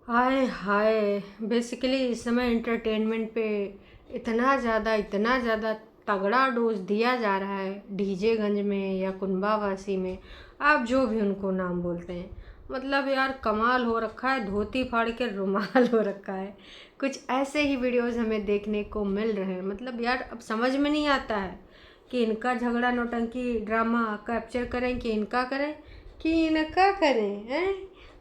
हाय हाय। Basically इस समय entertainment पे इतना ज़्यादा तगड़ा डोज दिया जा रहा है डीजेगंज में या कुनबावासी में। आप जो भी उनको नाम बोलते हैं, मतलब यार कमाल हो रखा है। धोती फाड़ के रुमाल हो रखा है। कुछ ऐसे ही वीडियोस हमें देखने को मिल रहे हैं। मतलब यार अब समझ में नहीं आता है कि इनका झगड़ा नौटंकी ड्रामा कैप्चर करें कि इनका करें कि इनका करें हैं।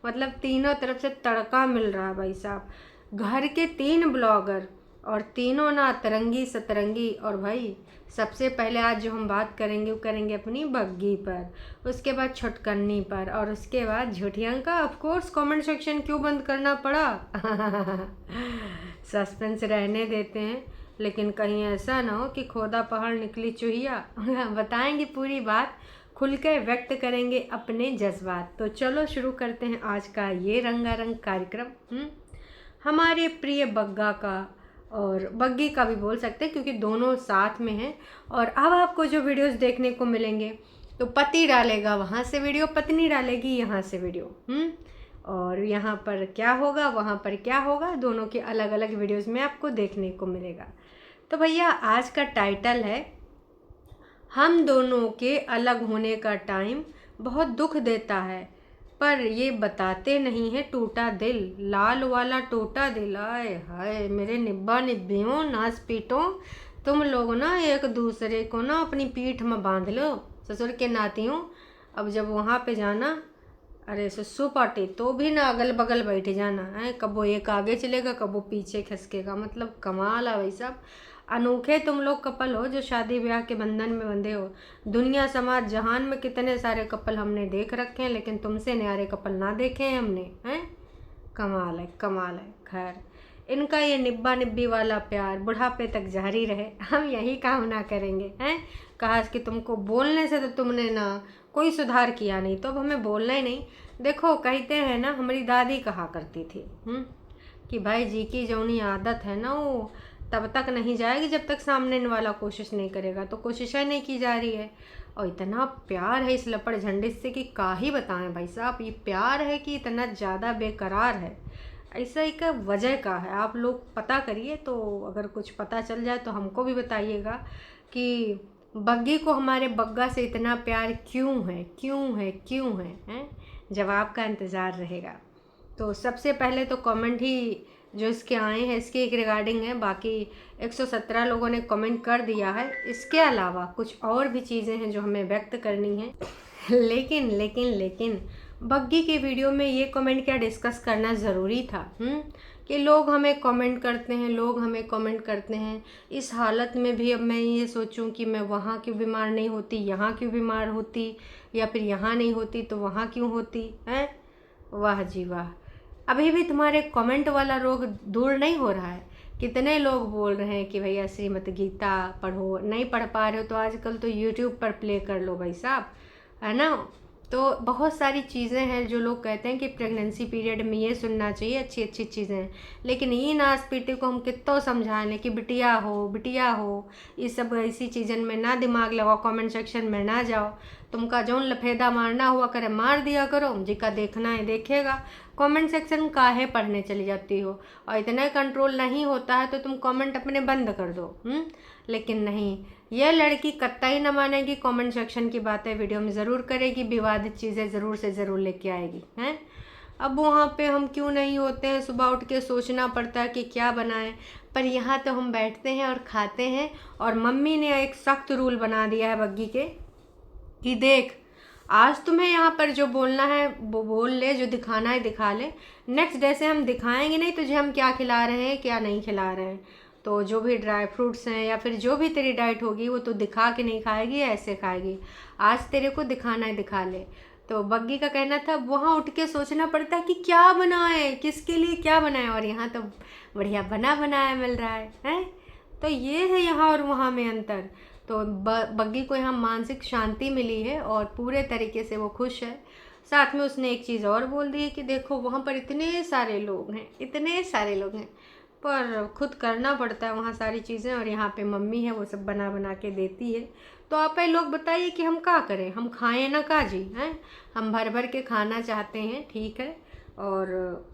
मतलब तीनों तरफ से तड़का मिल रहा है भाई साहब। घर के तीन ब्लॉगर और तीनों ना अतरंगी सतरंगी। और भाई सबसे पहले आज जो हम बात करेंगे वो करेंगे अपनी बग्गी पर, उसके बाद छुटकन्नी पर, और उसके बाद झूठिया का। ऑफ कोर्स कमेंट सेक्शन क्यों बंद करना पड़ा सस्पेंस रहने देते हैं, लेकिन कहीं ऐसा ना हो कि खोदा पहाड़ निकली चूहिया बताएंगे पूरी बात, खुल के व्यक्त करेंगे अपने जज्बात। तो चलो शुरू करते हैं आज का ये रंगारंग कार्यक्रम। हमारे प्रिय बग्गा का और बग्गी का भी बोल सकते हैं क्योंकि दोनों साथ में हैं। और अब आपको जो वीडियोस देखने को मिलेंगे तो पति डालेगा वहाँ से वीडियो, पत्नी डालेगी यहाँ से वीडियो। और यहाँ पर क्या होगा वहाँ पर क्या होगा, दोनों के अलग अलग वीडियोस में आपको देखने को मिलेगा। तो भैया आज का टाइटल है हम दोनों के अलग होने का टाइम बहुत दुख देता है, पर ये बताते नहीं है टूटा दिल, लाल वाला टूटा दिल। आए हाय मेरे निब्बा निब्बियों नाच पीटों, तुम लोग ना एक दूसरे को ना अपनी पीठ में बांध लो ससुर के नातियों। अब जब वहाँ पे जाना, अरे सस्सू पार्टी तो भी ना अगल बगल बैठ जाना है। कब वो एक आगे चलेगा कब वो पीछे खिसकेगा। मतलब कमाल है भाई साहब। अनोखे तुम लोग कपल हो जो शादी ब्याह के बंधन में बंधे हो। दुनिया समाज जहान में कितने सारे कपल हमने देख रखे हैं, लेकिन तुमसे न्यारे कपल ना देखे हैं हमने हैं। कमाल है कमाल है। खैर इनका ये निब्बा निब्बी वाला प्यार बुढ़ापे तक जारी रहे, हम यही कामना करेंगे हैं। कहा कि तुमको बोलने से तो तुमने ना कोई सुधार किया नहीं, तो अब हमें बोलना ही नहीं। देखो कहते हैं ना, हमारी दादी कहा करती थी कि भाई जी की जौनी आदत है ना वो तब तक नहीं जाएगी जब तक सामने वाला कोशिश नहीं करेगा। तो कोशिशें नहीं की जा रही है। और इतना प्यार है इस लपड़ झंडिस से कि का ही बताएं भाई साहब। ये प्यार है कि इतना ज़्यादा बेकरार है, ऐसा एक वजह का है। आप लोग पता करिए, तो अगर कुछ पता चल जाए तो हमको भी बताइएगा कि बग्गी को हमारे बग्गा से इतना प्यार क्यों है क्यों है क्यों है, हैं? जवाब का इंतज़ार रहेगा। तो सबसे पहले तो कमेंट ही जो इसके आए हैं इसके एक रिगार्डिंग है। बाकी 117 लोगों ने कमेंट कर दिया है। इसके अलावा कुछ और भी चीज़ें हैं जो हमें व्यक्त करनी है लेकिन लेकिन लेकिन बग्गी के वीडियो में ये कमेंट क्या डिस्कस करना ज़रूरी था कि लोग हमें कमेंट करते हैं, लोग हमें कमेंट करते हैं। इस हालत में भी अब मैं ये सोचूं कि मैं वहाँ क्यों बीमार नहीं होती, यहाँ क्यों बीमार होती, या फिर यहाँ नहीं होती तो वहाँ क्यों होती हैं। वाह जी वाह। अभी भी तुम्हारे कमेंट वाला रोग दूर नहीं हो रहा है। कितने लोग बोल रहे हैं कि भैया श्रीमद् गीता पढ़ो, नहीं पढ़ पा रहे हो तो आजकल तो यूट्यूब पर प्ले कर लो भाई साहब, है ना। तो बहुत सारी चीज़ें हैं जो लोग कहते हैं कि प्रेगनेंसी पीरियड में ये सुनना चाहिए, अच्छी अच्छी चीज़ें हैं। लेकिन ये नाच पीटे को हम कितो समझा लें कि बिटिया हो, ये सब ऐसी चीज़न में ना दिमाग लगाओ, कमेंट सेक्शन में ना जाओ। तुमका जौन लफेदा मारना हुआ करे मार दिया करो, जिका देखना है देखेगा। कमेंट सेक्शन काहे पढ़ने चली जाती हो, और इतना कंट्रोल नहीं होता है तो तुम कमेंट अपने बंद कर दो। लेकिन नहीं, यह लड़की कतई न मानेगी, कमेंट सेक्शन की बातें वीडियो में ज़रूर करेगी, विवादित चीज़ें ज़रूर से ज़रूर लेके आएगी हैं। अब वहाँ पे हम क्यों नहीं होते हैं, सुबह उठ के सोचना पड़ता है कि क्या बनाएं, पर यहाँ तो हम बैठते हैं और खाते हैं। और मम्मी ने एक सख्त रूल बना दिया है बग्गी के कि देख, आज तुम्हें यहाँ पर जो बोलना है वो बोल ले, जो दिखाना है दिखा ले। नेक्स्ट डे से हम दिखाएंगे नहीं तुझे हम क्या खिला रहे हैं क्या नहीं खिला रहे हैं। तो जो भी ड्राई फ्रूट्स हैं या फिर जो भी तेरी डाइट होगी वो तो दिखा के नहीं खाएगी, ऐसे खाएगी। आज तेरे को दिखाना है दिखा ले। तो बग्गी का कहना था वहाँ उठ के सोचना पड़ता है कि क्या बनाए, किसके लिए क्या बनाए, और यहाँ तो बढ़िया बना बनाया मिल रहा है। तो ये है यहाँ और वहाँ में अंतर। तो बग्गी को यहाँ मानसिक शांति मिली है और पूरे तरीके से वो खुश है। साथ में उसने एक चीज़ और बोल दी है कि देखो वहाँ पर इतने सारे लोग हैं, इतने सारे लोग हैं, पर खुद करना पड़ता है वहाँ सारी चीज़ें, और यहाँ पे मम्मी है वो सब बना बना के देती है। तो आप ये लोग बताइए कि हम क्या करें, हम खाएं ना का जी हैं। हम भर भर के खाना चाहते हैं, ठीक है, और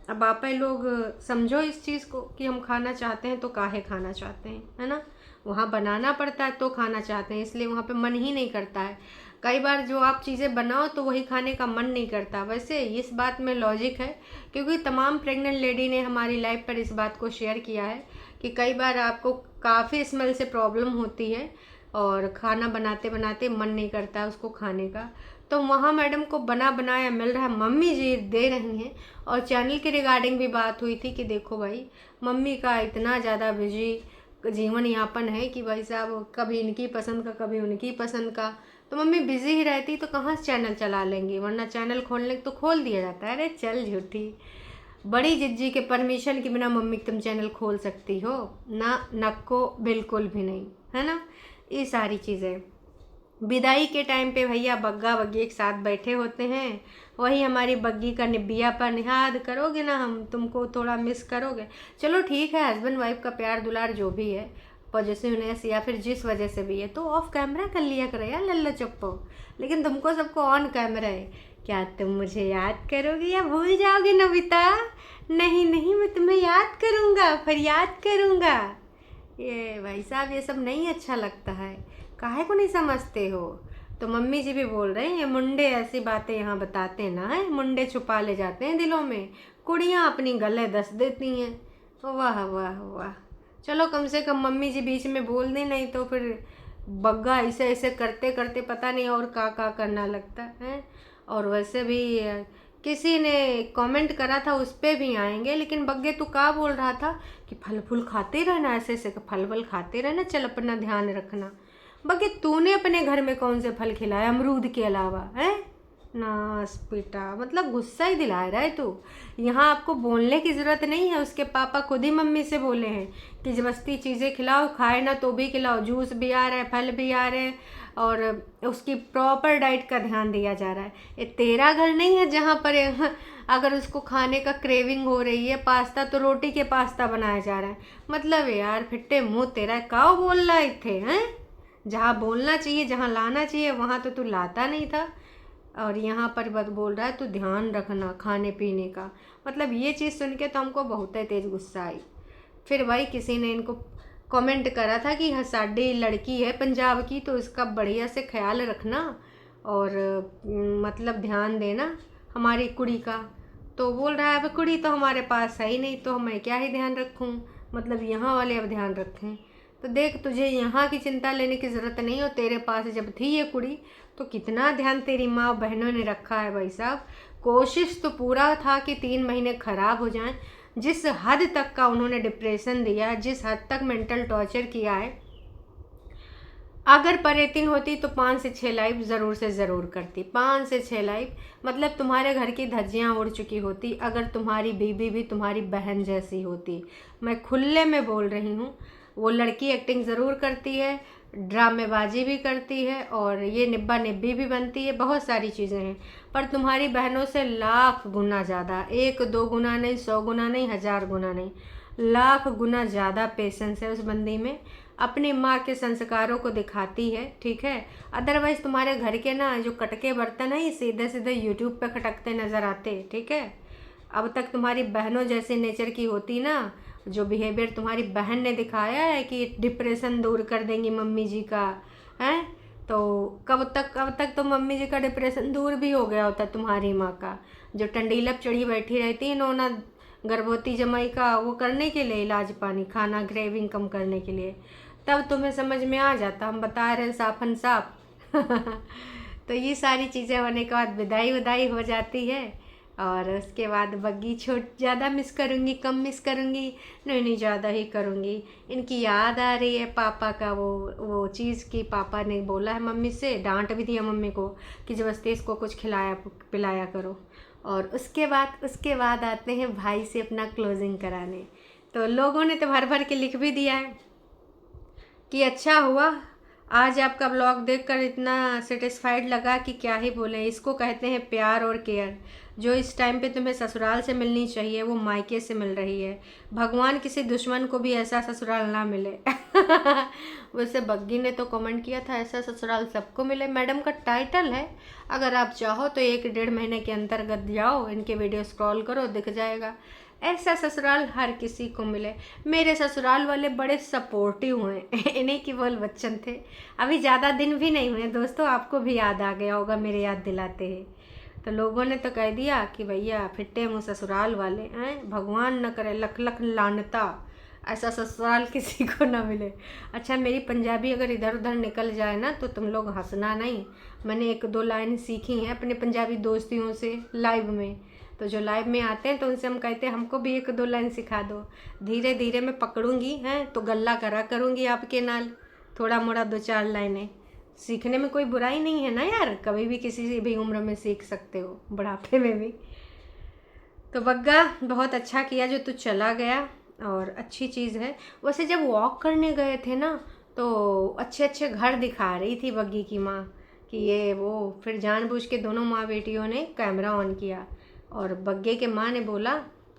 अब आप ही लोग समझो इस चीज़ को कि हम खाना चाहते हैं तो काहे खाना चाहते हैं, है ना। वहाँ बनाना पड़ता है तो खाना चाहते हैं, इसलिए वहाँ पे मन ही नहीं करता है। कई बार जो आप चीज़ें बनाओ तो वही खाने का मन नहीं करता। वैसे इस बात में लॉजिक है, क्योंकि तमाम प्रेग्नेंट लेडी ने हमारी लाइफ पर इस बात को शेयर किया है कि कई बार आपको काफ़ी स्मेल से प्रॉब्लम होती है और खाना बनाते बनाते मन नहीं करता उसको खाने का। तो वहाँ मैडम को बना बनाया मिल रहा है, मम्मी जी दे रही हैं। और चैनल के रिगार्डिंग भी बात हुई थी कि देखो भाई, मम्मी का इतना ज़्यादा बिजी जीवन यापन है कि भाई साहब कभी इनकी पसंद का कभी उनकी पसंद का। तो मम्मी बिजी ही रहती तो कहाँ से चैनल चला लेंगी, वरना चैनल खोलने तो खोल दिया जाता है। अरे चल झूठी, बड़ी जिज्जी के परमिशन के बिना मम्मी तुम चैनल खोल सकती हो ना? नको बिल्कुल भी नहीं, है ना। ये सारी चीज़ें विदाई के टाइम पे भैया बग्गा बग्गी एक साथ बैठे होते हैं। वही हमारी बग्गी का निब्बियापन याद करोगे ना, हम तुमको थोड़ा मिस करोगे। चलो ठीक है, हस्बैंड वाइफ का प्यार दुलार जो भी है, पॉजिटिवनेस या फिर जिस वजह से भी है, तो ऑफ कैमरा कर लिया करो यार लल्ला चप्पो। लेकिन तुमको सबको ऑन कैमरा है। क्या तुम मुझे याद करोगे या भूल जाओगे नविता? नहीं नहीं, मैं तुम्हें याद करूँगा, फरियाद करूँगा। ये भाई साहब ये सब नहीं अच्छा लगता है, काहे को नहीं समझते हो? तो मम्मी जी भी बोल रहे हैं ये मुंडे ऐसी बातें यहाँ बताते ना है, मुंडे छुपा ले जाते हैं दिलों में, कुड़ियाँ अपनी गले दस देती हैं। वाह वाह वाह। चलो कम से कम मम्मी जी बीच में बोल दें, नहीं तो फिर बग्गा ऐसे ऐसे करते करते पता नहीं और का करना लगता है। और वैसे भी किसी ने कमेंट करा था, उस पर भी आएंगे। लेकिन बग्गे तू का बोल रहा था कि फल फूल खाते रहना, ऐसे ऐसे फल फल खाते रहना, चल अपना ध्यान रखना। बग्गे तूने अपने घर में कौन से फल खिलाए अमरूद के अलावा, है नास बेटा, मतलब गुस्सा ही दिला रहा है तू। यहाँ आपको बोलने की ज़रूरत नहीं है, उसके पापा खुद ही मम्मी से बोले हैं कि ज़बरदस्ती चीज़ें खिलाओ, खाए ना तो भी खिलाओ, जूस भी आ रहा है, फल भी आ रहे हैं और उसकी प्रॉपर डाइट का ध्यान दिया जा रहा है। ये तेरा घर नहीं है जहाँ पर अगर उसको खाने का क्रेविंग हो रही है पास्ता तो रोटी के पास्ता बनाया जा रहा है। मतलब यार फिट्टे मुँह तेरा काओ बोल रहा है थे, हैं? जहाँ बोलना चाहिए, जहाँ लाना चाहिए वहाँ तो तू लाता नहीं था, और यहाँ पर बस बोल रहा है तू ध्यान रखना खाने पीने का। मतलब ये चीज़ सुन के तो हमको बहुत ही तेज़ गुस्सा आई। फिर भाई किसी ने इनको कमेंट करा था कि हाँ साड़ी लड़की है पंजाब की, तो इसका बढ़िया से ख्याल रखना और मतलब ध्यान देना हमारी कुड़ी का। तो बोल रहा है अब कुड़ी तो हमारे पास है ही नहीं, तो मैं क्या ही ध्यान रखूँ, मतलब यहाँ वाले अब ध्यान रखें। तो देख, तुझे यहाँ की चिंता लेने की ज़रूरत नहीं, और तेरे पास जब थी ये कुड़ी तो कितना ध्यान तेरी माँ बहनों ने रखा है भाई साहब। कोशिश तो पूरा था कि 3 महीने ख़राब हो जाएं। जिस हद तक का उन्होंने डिप्रेशन दिया, जिस हद तक मेंटल टॉर्चर किया है, अगर परेतिन होती तो 5 से 6 लाइफ ज़रूर से ज़रूर करती। 5 से 6 लाइफ, मतलब तुम्हारे घर की धज्जियाँ उड़ चुकी होती अगर तुम्हारी बीबी भी तुम्हारी बहन जैसी होती। मैं खुले में बोल रही हूँ। वो लड़की एक्टिंग ज़रूर करती है, ड्रामेबाजी भी करती है और ये निब्बा निब्बी भी बनती है, बहुत सारी चीज़ें हैं, पर तुम्हारी बहनों से लाख गुना ज़्यादा, 1-2 गुना नहीं, 100 गुना नहीं, 1000 गुना नहीं, लाख गुना ज़्यादा पेशेंस है उस बंदी में। अपनी माँ के संस्कारों को दिखाती है, ठीक है। अदरवाइज़ तुम्हारे घर के ना जो कटके बर्तन हैं ये सीधे सीधे यूट्यूब पे खटकते नज़र आते, ठीक है। अब तक तुम्हारी बहनों जैसे नेचर की होती ना, जो बिहेवियर तुम्हारी बहन ने दिखाया है कि डिप्रेशन दूर कर देंगी मम्मी जी का, है, तो कब तक तो मम्मी जी का डिप्रेशन दूर भी हो गया होता तुम्हारी माँ का। जो टंडीलप चढ़ी बैठी रहती है नोना गर्भवती जमाई का, वो करने के लिए इलाज पानी, खाना ग्रेविंग कम करने के लिए, तब तुम्हें समझ में आ जाता। हम बता रहे हैं साफन साफ। तो ये सारी चीज़ें होने के बाद विदाई विदाई हो जाती है, और उसके बाद बग्गी छोट ज़्यादा मिस करूँगी, कम मिस करूँगी? नहीं नहीं, ज़्यादा ही करूँगी। इनकी याद आ रही है पापा का, वो चीज़ की पापा ने बोला है मम्मी से, डांट भी दिया मम्मी को कि ज़बरदस्ती इसको कुछ खिलाया पिलाया करो। और उसके बाद आते हैं भाई से अपना क्लोजिंग कराने। तो लोगों ने तो भर भर के लिख भी दिया है कि अच्छा हुआ आज आपका ब्लॉग देखकर इतना सेटिस्फाइड लगा कि क्या ही बोलें। इसको कहते हैं प्यार और केयर। जो इस टाइम पे तुम्हें ससुराल से मिलनी चाहिए वो मायके से मिल रही है। भगवान किसी दुश्मन को भी ऐसा ससुराल ना मिले। वैसे बग्गी ने तो कमेंट किया था ऐसा ससुराल सबको मिले। मैडम का टाइटल है, अगर आप चाहो तो 1-1.5 महीने के अंतर्गत जाओ, इनके वीडियो स्क्रॉल करो, दिख जाएगा। ऐसा ससुराल हर किसी को मिले। मेरे ससुराल वाले बड़े सपोर्टिव हैं। इन्हीं की बोल बच्चन थे। अभी ज़्यादा दिन भी नहीं हुए दोस्तों, आपको भी याद आ गया होगा मेरे याद दिलाते हैं। तो लोगों ने तो कह दिया कि भैया फिट्टे मुँह ससुराल वाले हैं, भगवान न करे, लख लख लानता, ऐसा ससुराल किसी को ना मिले। अच्छा, मेरी पंजाबी अगर इधर उधर निकल जाए ना तो तुम लोग हंसना नहीं। मैंने 1-2 लाइन सीखी हैं अपने पंजाबी दोस्तियों से लाइव में। तो जो लाइव में आते हैं तो उनसे हम कहते हैं हमको भी 1-2 लाइन सिखा दो। धीरे धीरे मैं पकड़ूंगी हैं तो गल्ला करा करूँगी आपके नाल, थोड़ा मोड़ा 2-4 लाइनें। सीखने में कोई बुराई नहीं है ना यार, कभी भी किसी से भी उम्र में सीख सकते हो, बुढ़ापे में भी। तो बग्गा बहुत अच्छा किया जो तू चला गया, और अच्छी चीज़ है। वैसे जब वॉक करने गए थे ना तो अच्छे अच्छे घर दिखा रही थी बग्गी की माँ कि ये वो, फिर जानबूझ के दोनों माँ बेटियों ने कैमरा ऑन किया और बग्गे के माँ ने बोला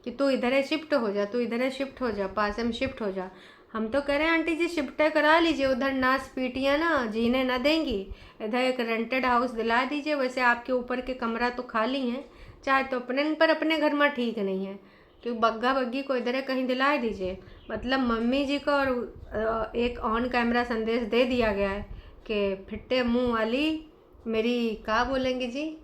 कि तू इधर शिफ्ट हो जा, तू इधर शिफ्ट हो जा, पास में शिफ्ट हो जा। हम तो कह रहे हैं आंटी जी शिफ्ट करा लीजिए, उधर नाच पीटियाँ ना जीने ना देंगी, इधर एक रेंटेड हाउस दिला दीजिए। वैसे आपके ऊपर के कमरा तो खाली हैं, चाहे तो अपने पर अपने घर में ठीक नहीं है, क्योंकि बग्गा बग्गी को इधर कहीं दिला दीजिए। मतलब मम्मी जी को और एक ऑन कैमरा संदेश दे दिया गया है कि फिट्टे मुंह वाली मेरी का बोलेंगे जी,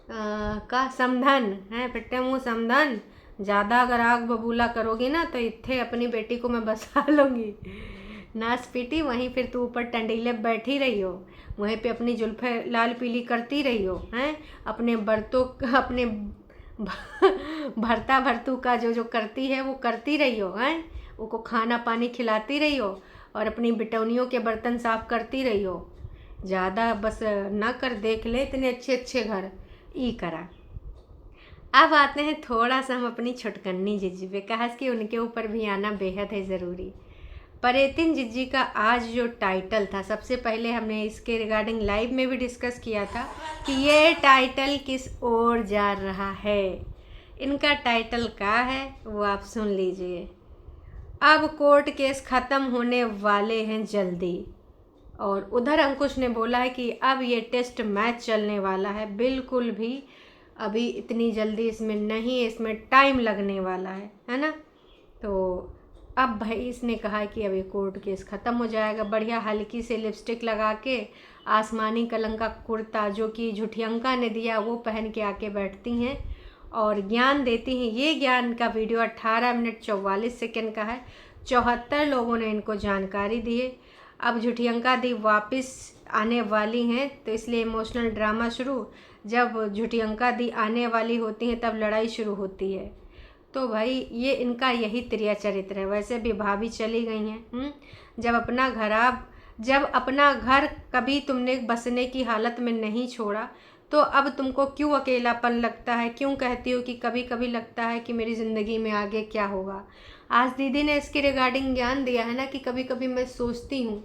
का समधन है, फिट्टे मुंह समधन, ज़्यादा अगर आग बबूला करोगी ना तो इत्थे अपनी बेटी को मैं बसा लूँगी। नाच पीटी वहीं फिर तू ऊपर टंडीले बैठी रही हो, वहीं पे अपनी जुल्फे लाल पीली करती रही हो हैं, अपने बर्तों अपने भरता भरतू का जो जो करती है वो करती रही हो हैं, उनको खाना पानी खिलाती रही हो और अपनी बिटौनियों के बर्तन साफ करती रही हो। ज़्यादा बस ना कर, देख ले इतने अच्छे अच्छे घर ई करा। अब आते हैं थोड़ा सा हम अपनी छुटकन्नी जिज्जी पे, कहा कि उनके ऊपर भी आना बेहद है ज़रूरी। परेतिन जिज्जी का आज जो टाइटल था, सबसे पहले हमने इसके रिगार्डिंग लाइव में भी डिस्कस किया था कि ये टाइटल किस ओर जा रहा है। इनका टाइटल क्या है वो आप सुन लीजिए। अब कोर्ट केस ख़त्म होने वाले हैं जल्दी, और उधर अंकुश ने बोला है कि अब ये टेस्ट मैच चलने वाला है, बिल्कुल भी अभी इतनी जल्दी इसमें नहीं, इसमें टाइम लगने वाला है ना। तो अब भाई इसने कहा कि अब ये कोर्ट केस ख़त्म हो जाएगा। बढ़िया हल्की से लिपस्टिक लगा के आसमानी कलर का कुर्ता जो कि झुठियंका ने दिया वो पहन के आके बैठती हैं और ज्ञान देती हैं। ये ज्ञान का वीडियो 18 मिनट 44 सेकंड का है। 74 लोगों ने इनको जानकारी दी है। अब झुठियंका दी वापस आने वाली हैं तो इसलिए इमोशनल ड्रामा शुरू। जब झुठियंका दी आने वाली होती हैं तब लड़ाई शुरू होती है। तो भाई ये इनका यही त्रिया चरित्र है। वैसे भी भाभी चली गई हैं। जब अपना घर कभी तुमने बसने की हालत में नहीं छोड़ा तो अब तुमको क्यों अकेलापन लगता है? क्यों कहती हो कि कभी कभी लगता है कि मेरी ज़िंदगी में आगे क्या होगा? आज दीदी ने इसके रिगार्डिंग ज्ञान दिया है ना कि कभी कभी मैं सोचती हूँ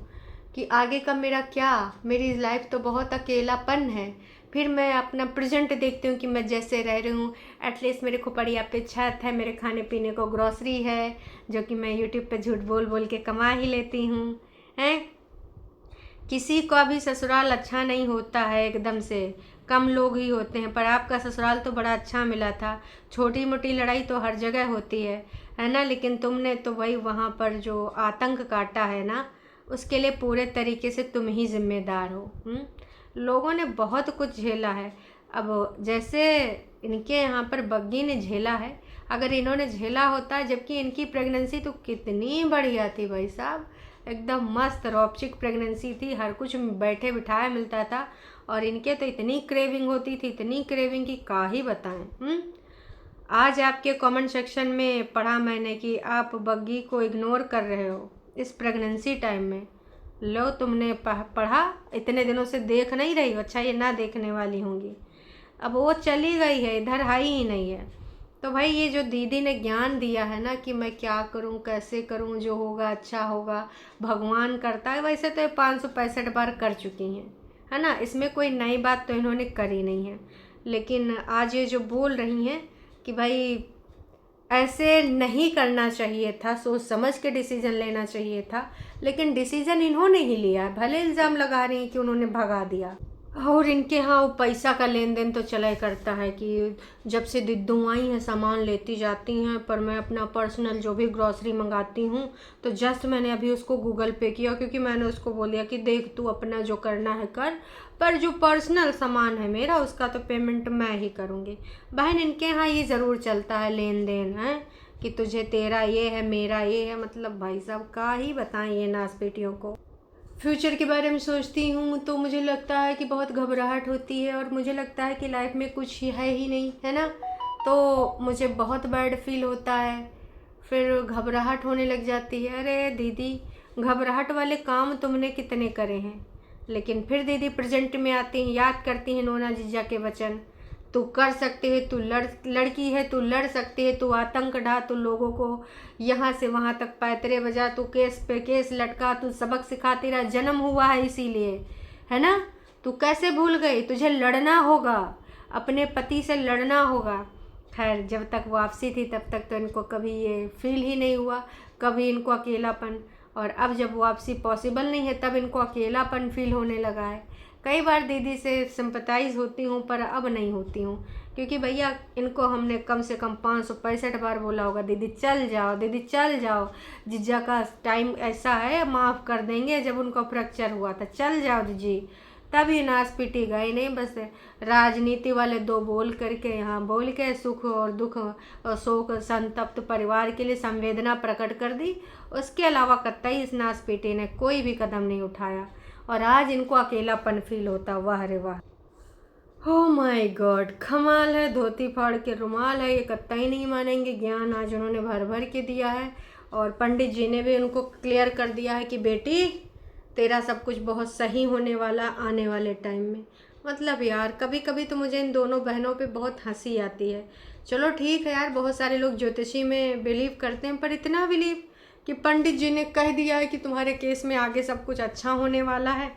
कि आगे का मेरा क्या, मेरी लाइफ तो बहुत अकेलापन है। फिर मैं अपना प्रेजेंट देखती हूँ कि मैं जैसे रह रही हूँ, एटलीस्ट मेरे खोपड़िया पे छत है, मेरे खाने पीने को ग्रॉसरी है जो कि मैं यूट्यूब पे झूठ बोल बोल के कमा ही लेती हूँ हैं। किसी का भी ससुराल अच्छा नहीं होता है, एकदम से कम लोग ही होते हैं, पर आपका ससुराल तो बड़ा अच्छा मिला था। छोटी मोटी लड़ाई तो हर जगह होती है ना, लेकिन तुमने तो वही वहाँ पर जो आतंक काटा है ना उसके लिए पूरे तरीके से तुम ही जिम्मेदार हो। लोगों ने बहुत कुछ झेला है। अब जैसे इनके यहाँ पर बग्गी ने झेला है, अगर इन्होंने झेला होता, जबकि इनकी प्रेगनेंसी तो कितनी बढ़िया थी भाई साहब, एकदम मस्त रॉपचिक प्रेगनेंसी थी, हर कुछ बैठे बिठाए मिलता था। और इनके तो इतनी क्रेविंग होती थी, इतनी क्रेविंग की का ही बताएं। आज आपके कमेंट सेक्शन में पढ़ा मैंने कि आप बग्गी को इग्नोर कर रहे हो इस प्रेगनेंसी टाइम में। लो तुमने पढ़ा, इतने दिनों से देख नहीं रही हो, अच्छा ये ना देखने वाली होंगी। अब वो चली गई है, इधर आई ही नहीं है। तो भाई ये जो दीदी ने ज्ञान दिया है ना कि मैं क्या करूं, कैसे करूं, जो होगा अच्छा होगा, भगवान करता है, वैसे तो ये 565 बार कर चुकी हैं, है ना। इसमें कोई नई बात तो इन्होंने करी नहीं है। लेकिन आज ये जो बोल रही हैं कि भाई ऐसे नहीं करना चाहिए था, सोच समझ के डिसीज़न लेना चाहिए था, लेकिन डिसीज़न इन्होंने ही लिया है। भले इल्ज़ाम लगा रही हैं कि उन्होंने भगा दिया। और इनके यहाँ वो पैसा का लेन देन तो चला ही करता है कि जब से दिद्दू आई हैं सामान लेती जाती हैं, पर मैं अपना पर्सनल जो भी ग्रॉसरी मंगाती हूँ तो जस्ट मैंने अभी उसको गूगल पे किया, क्योंकि मैंने उसको बोल दिया कि देख तू अपना जो करना है कर, पर जो पर्सनल सामान है मेरा उसका तो पेमेंट मैं ही करूँगी। बहन इनके यहाँ ये ज़रूर चलता है लेन देन है कि तुझे तेरा ये है मेरा ये है, मतलब भाई साहब का ही बताएं ये नास बेटियों को। फ्यूचर के बारे में सोचती हूँ तो मुझे लगता है कि बहुत घबराहट होती है, और मुझे लगता है कि लाइफ में कुछ है ही नहीं, है ना, तो मुझे बहुत बैड फील होता है, फिर घबराहट होने लग जाती है। अरे दीदी घबराहट वाले काम तुमने कितने करे हैं, लेकिन फिर दीदी प्रेजेंट में आती हैं, याद करती हैं नोना जीजा के वचन, तू कर सकती है, तू लड़की है, तू लड़ सकती है, तू आतंक डा, तू लोगों को यहाँ से वहाँ तक पैतरे बजा, तू केस पे केस लटका, तू सबक सिखाती रहा, जन्म हुआ है इसीलिए, है ना। तू कैसे भूल गई, तुझे लड़ना होगा, अपने पति से लड़ना होगा। खैर जब तक वापसी थी तब तक तो इनको कभी ये फील ही नहीं हुआ, कभी इनको अकेलापन, और अब जब वापसी पॉसिबल नहीं है तब इनको अकेलापन फील होने लगा है। कई बार दीदी से सिंपथाइज़ होती हूँ पर अब नहीं होती हूँ, क्योंकि भैया इनको हमने कम से कम 565 बार बोला होगा दीदी चल जाओ, दीदी चल जाओ, जीजा का टाइम ऐसा है माफ़ कर देंगे, जब उनका फ्रैक्चर हुआ था चल जाओ दीदी, तभी नाच पीटी गई नहीं, बस राजनीति वाले दो बोल करके यहाँ बोल के सुख और दुख और शोक संतप्त परिवार के लिए संवेदना प्रकट कर दी। उसके अलावा कतई इस नाच पीटी ने कोई भी कदम नहीं उठाया, और आज इनको अकेलापन फील होता। वाह रे वाह, हो माय गॉड, कमाल है, धोती फाड़ के रुमाल है, ये कतई नहीं मानेंगे। ज्ञान आज उन्होंने भर भर के दिया है, और पंडित जी ने भी उनको क्लियर कर दिया है कि बेटी तेरा सब कुछ बहुत सही होने वाला आने वाले टाइम में। मतलब यार कभी कभी तो मुझे इन दोनों बहनों पे बहुत हंसी आती है। चलो ठीक है यार, बहुत सारे लोग ज्योतिषी में बिलीव करते हैं, पर इतना बिलीव कि पंडित जी ने कह दिया है कि तुम्हारे केस में आगे सब कुछ अच्छा होने वाला है।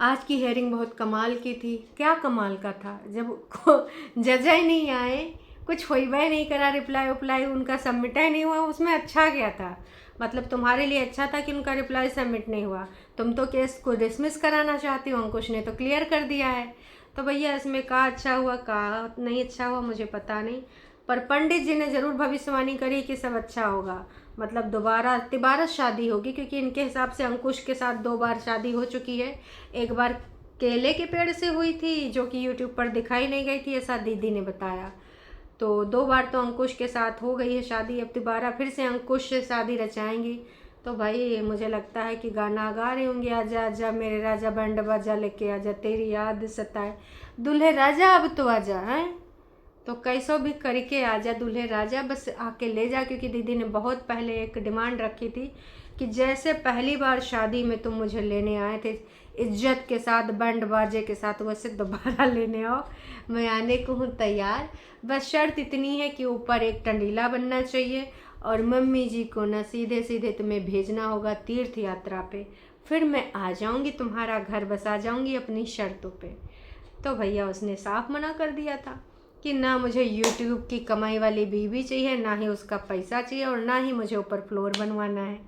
आज की हेयरिंग बहुत कमाल की थी। क्या कमाल का था, जब जज ही नहीं आए, कुछ होइबा ही नहीं करा, रिप्लाई उप्लाई उनका सबमिट ही नहीं हुआ, उसमें अच्छा क्या था। मतलब तुम्हारे लिए अच्छा था कि उनका रिप्लाई सबमिट नहीं हुआ, तुम तो केस को डिसमिस कराना चाहती हो, अंकुश ने तो क्लियर कर दिया है। तो भैया इसमें का अच्छा हुआ का नहीं अच्छा हुआ मुझे पता नहीं, पर पंडित जी ने ज़रूर भविष्यवाणी करी कि सब अच्छा होगा। मतलब दोबारा तिबारा शादी होगी, क्योंकि इनके हिसाब से अंकुश के साथ 2 बार शादी हो चुकी है। एक बार केले के पेड़ से हुई थी जो कि यूट्यूब पर दिखाई नहीं गई थी, ऐसा दीदी ने बताया। तो 2 बार तो अंकुश के साथ हो गई है शादी, अब दोबारा फिर से अंकुश से शादी रचाएंगी। तो भाई मुझे लगता है कि गाना गा रही होंगी, आजा आजा मेरे राजा बैंड बाजा लेके आजा, तेरी याद सताए दूल्हे राजा, अब तो आजा है, तो कैसो भी करके आजा दूल्हे राजा, बस आके ले जा। क्योंकि दीदी ने बहुत पहले एक डिमांड रखी थी कि जैसे पहली बार शादी में तुम मुझे लेने आए थे इज्जत के साथ बैंड बाजे के साथ, वैसे दोबारा लेने आओ, मैं आने को हूँ तैयार। बस शर्त इतनी है कि ऊपर एक टंडीला बनना चाहिए, और मम्मी जी को ना सीधे सीधे तुम्हें भेजना होगा तीर्थ यात्रा पे, फिर मैं आ जाऊँगी तुम्हारा घर, बस आ जाऊँगी अपनी शर्तों पे। तो भैया उसने साफ मना कर दिया था कि ना मुझे यूट्यूब की कमाई वाली बीवी चाहिए, ना ही उसका पैसा चाहिए, और ना ही मुझे ऊपर फ्लोर बनवाना है।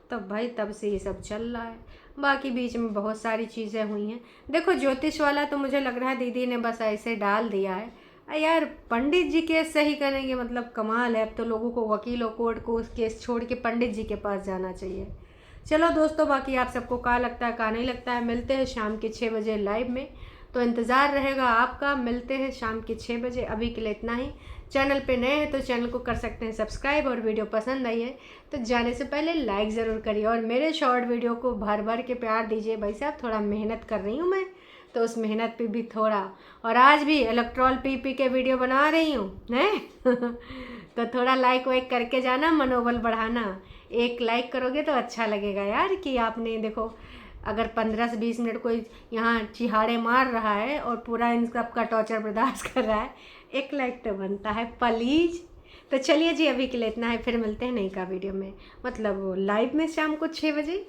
तो भाई तब से ये सब चल रहा है। बाकी बीच में बहुत सारी चीज़ें हुई हैं। देखो ज्योतिष वाला तो मुझे लग रहा है दीदी ने बस ऐसे डाल दिया है। यार पंडित जी केस सही करेंगे, मतलब कमाल है। अब तो लोगों को वकीलों कोर्ट को उस केस छोड़ के पंडित जी के पास जाना चाहिए। चलो दोस्तों, बाकी आप सबको क्या लगता है क्या नहीं लगता है, मिलते हैं शाम के 6 बजे लाइव में, तो इंतज़ार रहेगा आपका। मिलते हैं शाम के 6 बजे। अभी के लिए इतना ही। चैनल पे नए हैं तो चैनल को कर सकते हैं सब्सक्राइब, और वीडियो पसंद आई है तो जाने से पहले लाइक ज़रूर करिए, और मेरे शॉर्ट वीडियो को भर भर के प्यार दीजिए। भाई साहब थोड़ा मेहनत कर रही हूँ मैं, तो उस मेहनत पे भी थोड़ा, और आज भी इलेक्ट्रॉल पी के वीडियो बना रही हूँ हैं तो थोड़ा लाइक वाइक करके जाना, मनोबल बढ़ाना। एक लाइक करोगे तो अच्छा लगेगा यार, कि आपने देखो अगर 15 से 20 मिनट कोई यहाँ चिहाड़े मार रहा है और पूरा इन सब का टॉर्चर बर्दाश्त कर रहा है, एक लाइक तो बनता है प्लीज़। तो चलिए जी, अभी के लिए इतना है, फिर मिलते हैं नई का वीडियो में, मतलब लाइव में शाम को 6 बजे।